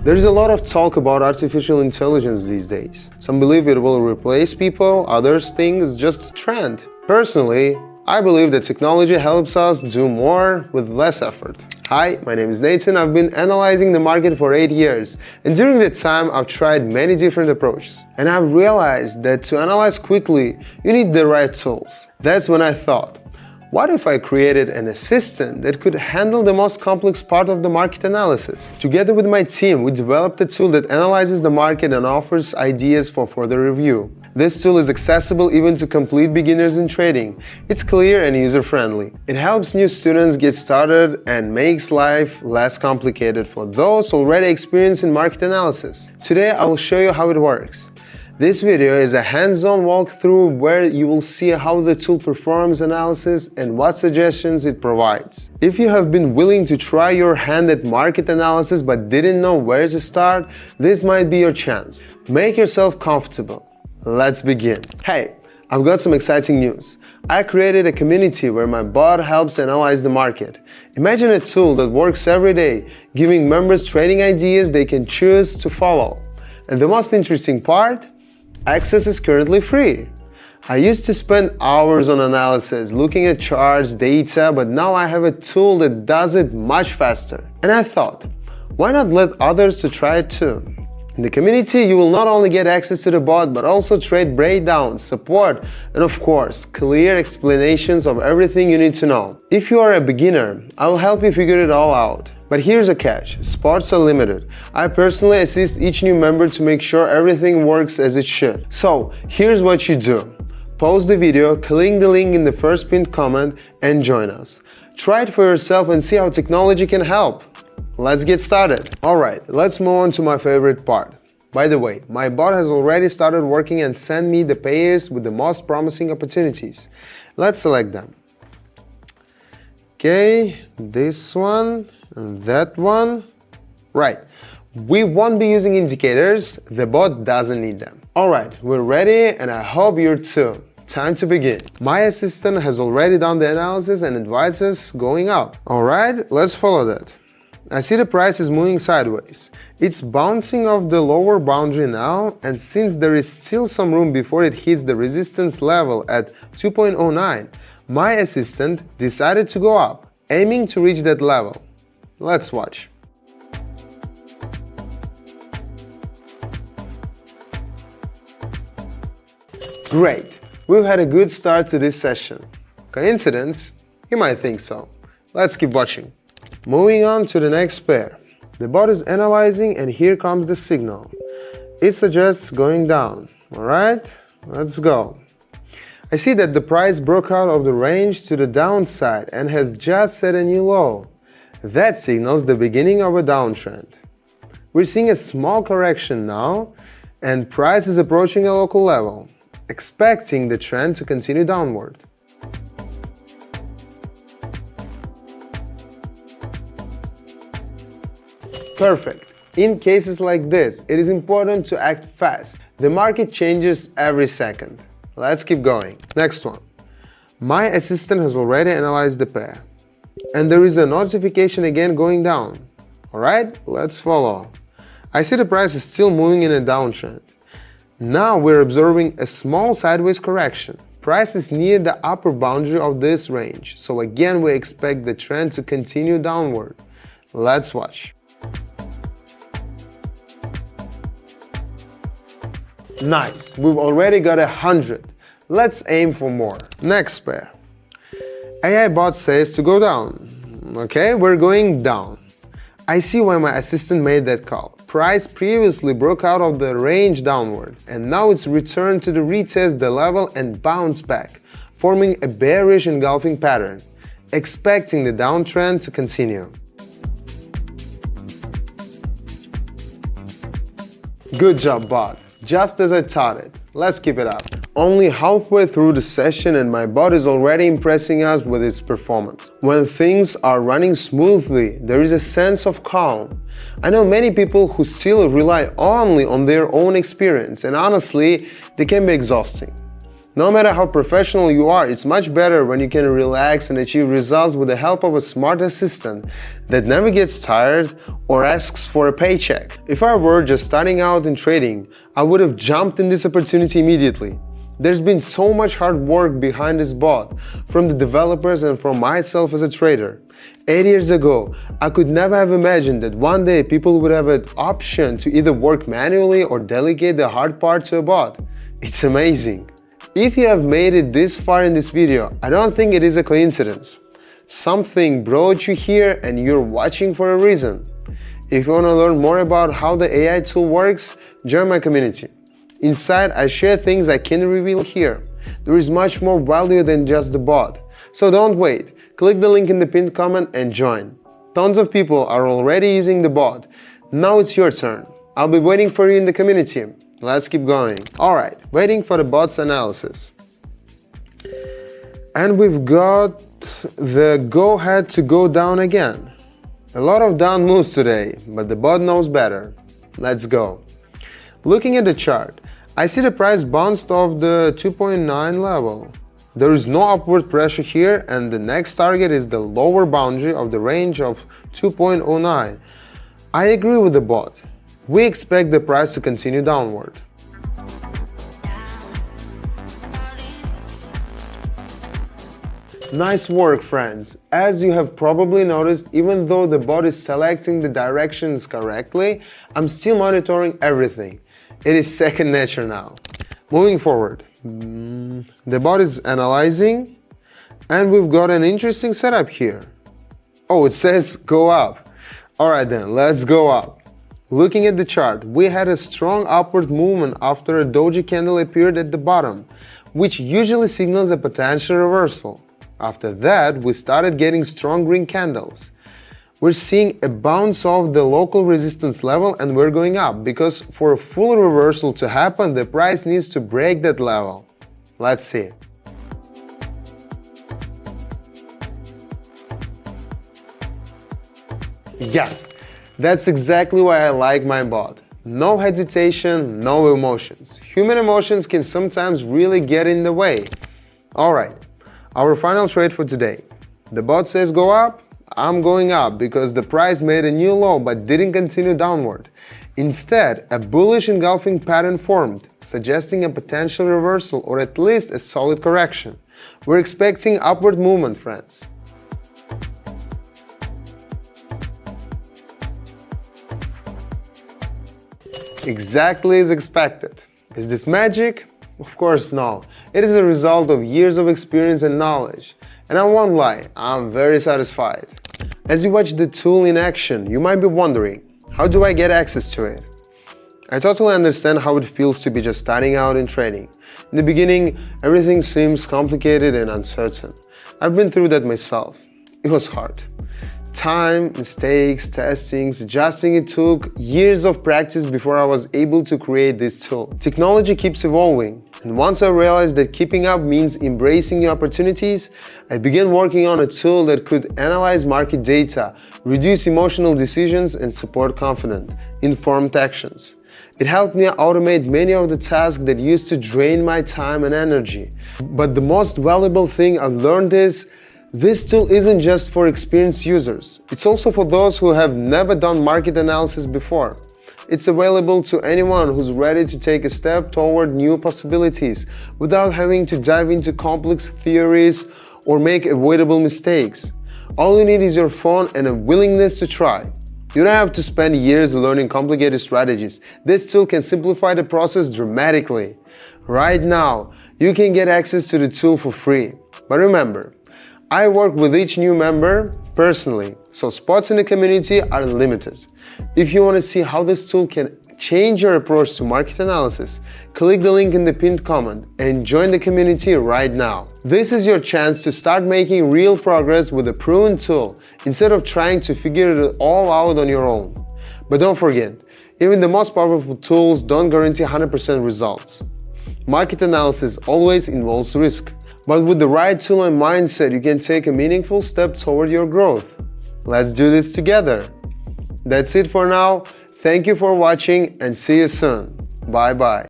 There's a lot of talk about artificial intelligence these days. Some believe it will replace people, others think it's just a trend. Personally, I believe that technology helps us do more with less effort. Hi, my name is Nathan. I've been analyzing the market for 8 years, and during that time I've tried many different approaches. And I've realized that to analyze quickly, you need the right tools. That's when I thought, what if I created an assistant that could handle the most complex part of the market analysis? Together with my team, we developed a tool that analyzes the market and offers ideas for further review. This tool is accessible even to complete beginners in trading. It's clear and user-friendly. It helps new students get started and makes life less complicated for those already experienced in market analysis. Today, I will show you how it works. This video is a hands-on walkthrough where you will see how the tool performs analysis and what suggestions it provides. If you have been willing to try your hand at market analysis but didn't know where to start, this might be your chance. Make yourself comfortable. Let's begin. Hey, I've got some exciting news. I created a community where my bot helps analyze the market. Imagine a tool that works every day, giving members trading ideas they can choose to follow. And the most interesting part? Access is currently free. I used to spend hours on analysis, looking at charts, data, but now I have a tool that does it much faster. And I thought, why not let others to try it too? In the community, you will not only get access to the bot, but also trade breakdowns, support, and of course, clear explanations of everything you need to know. If you are a beginner, I will help you figure it all out. But here's a catch, spots are limited. I personally assist each new member to make sure everything works as it should. So, here's what you do. Pause the video, click the link in the first pinned comment, and join us. Try it for yourself and see how technology can help. Let's get started. Alright, let's move on to my favorite part. By the way, my bot has already started working and sent me the pairs with the most promising opportunities. Let's select them. Okay, this one, and that one. Right, we won't be using indicators, the bot doesn't need them. Alright, we're ready and I hope you're too. Time to begin. My assistant has already done the analysis and advises going up. Alright, let's follow that. I see the price is moving sideways. It's bouncing off the lower boundary now, and since there is still some room before it hits the resistance level at 2.09, my assistant decided to go up, aiming to reach that level. Let's watch. Great! We've had a good start to this session. Coincidence? You might think so. Let's keep watching. Moving on to the next pair. The bot is analyzing and here comes the signal. It suggests going down. Alright, let's go. I see that the price broke out of the range to the downside and has just set a new low. That signals the beginning of a downtrend. We're seeing a small correction now and price is approaching a local level, expecting the trend to continue downward. Perfect. In cases like this, it is important to act fast. The market changes every second. Let's keep going. Next one. My assistant has already analyzed the pair. And there is a notification again going down. Alright, let's follow. I see the price is still moving in a downtrend. Now we're observing a small sideways correction. Price is near the upper boundary of this range. So again, we expect the trend to continue downward. Let's watch. Nice, we've already got 100. Let's aim for more. Next pair. AI bot says to go down. Okay, we're going down. I see why my assistant made that call. Price previously broke out of the range downward, and now it's returned to the retest the level and bounce back, forming a bearish engulfing pattern, expecting the downtrend to continue. Good job, bot. Just as I thought it. Let's keep it up. Only halfway through the session and my bot is already impressing us with its performance. When things are running smoothly, there is a sense of calm. I know many people who still rely only on their own experience, and honestly, they can be exhausting. No matter how professional you are, it's much better when you can relax and achieve results with the help of a smart assistant that never gets tired or asks for a paycheck. If I were just starting out in trading, I would have jumped in this opportunity immediately. There's been so much hard work behind this bot, from the developers and from myself as a trader. 8 years ago, I could never have imagined that one day people would have an option to either work manually or delegate the hard part to a bot. It's amazing. If you have made it this far in this video, I don't think it is a coincidence. Something brought you here and you're watching for a reason. If you want to learn more about how the AI tool works, join my community. Inside, I share things I can't reveal here. There is much more value than just the bot. So don't wait. Click the link in the pinned comment and join. Tons of people are already using the bot. Now it's your turn. I'll be waiting for you in the community. Let's keep going. Alright, waiting for the bot's analysis. And we've got the go-ahead to go down again. A lot of down moves today, but the bot knows better. Let's go. Looking at the chart, I see the price bounced off the 2.9 level. There is no upward pressure here, and the next target is the lower boundary of the range of 2.09. I agree with the bot. We expect the price to continue downward. Nice work, friends. As you have probably noticed, even though the bot is selecting the directions correctly, I'm still monitoring everything. It is second nature now. Moving forward, the bot is analyzing, and we've got an interesting setup here. Oh, it says go up. Alright then, let's go up. Looking at the chart, we had a strong upward movement after a doji candle appeared at the bottom, which usually signals a potential reversal. After that, we started getting strong green candles. We're seeing a bounce off the local resistance level and we're going up, because for a full reversal to happen, the price needs to break that level. Let's see. Yes! That's exactly why I like my bot. No hesitation, no emotions. Human emotions can sometimes really get in the way. Alright, our final trade for today. The bot says go up, I'm going up because the price made a new low but didn't continue downward. Instead, a bullish engulfing pattern formed, suggesting a potential reversal or at least a solid correction. We're expecting upward movement, friends. Exactly as expected. Is this magic? Of course no. It is a result of years of experience and knowledge. And I won't lie, I'm very satisfied. As you watch the tool in action, you might be wondering, how do I get access to it? I totally understand how it feels to be just starting out in trading. In the beginning, everything seems complicated and uncertain. I've been through that myself. It was hard. Time, mistakes, testings, adjusting. It took years of practice before I was able to create this tool. Technology keeps evolving, and once I realized that keeping up means embracing new opportunities, I began working on a tool that could analyze market data, reduce emotional decisions, and support confident, informed actions. It helped me automate many of the tasks that used to drain my time and energy. But the most valuable thing I've learned is, this tool isn't just for experienced users, it's also for those who have never done market analysis before. It's available to anyone who's ready to take a step toward new possibilities without having to dive into complex theories or make avoidable mistakes. All you need is your phone and a willingness to try. You don't have to spend years learning complicated strategies. This tool can simplify the process dramatically. Right now, you can get access to the tool for free. But remember, I work with each new member personally, so spots in the community are limited. If you want to see how this tool can change your approach to market analysis, click the link in the pinned comment and join the community right now. This is your chance to start making real progress with a proven tool instead of trying to figure it all out on your own. But don't forget, even the most powerful tools don't guarantee 100% results. Market analysis always involves risk. But with the right tool and mindset, you can take a meaningful step toward your growth. Let's do this together. That's it for now. Thank you for watching and see you soon. Bye bye.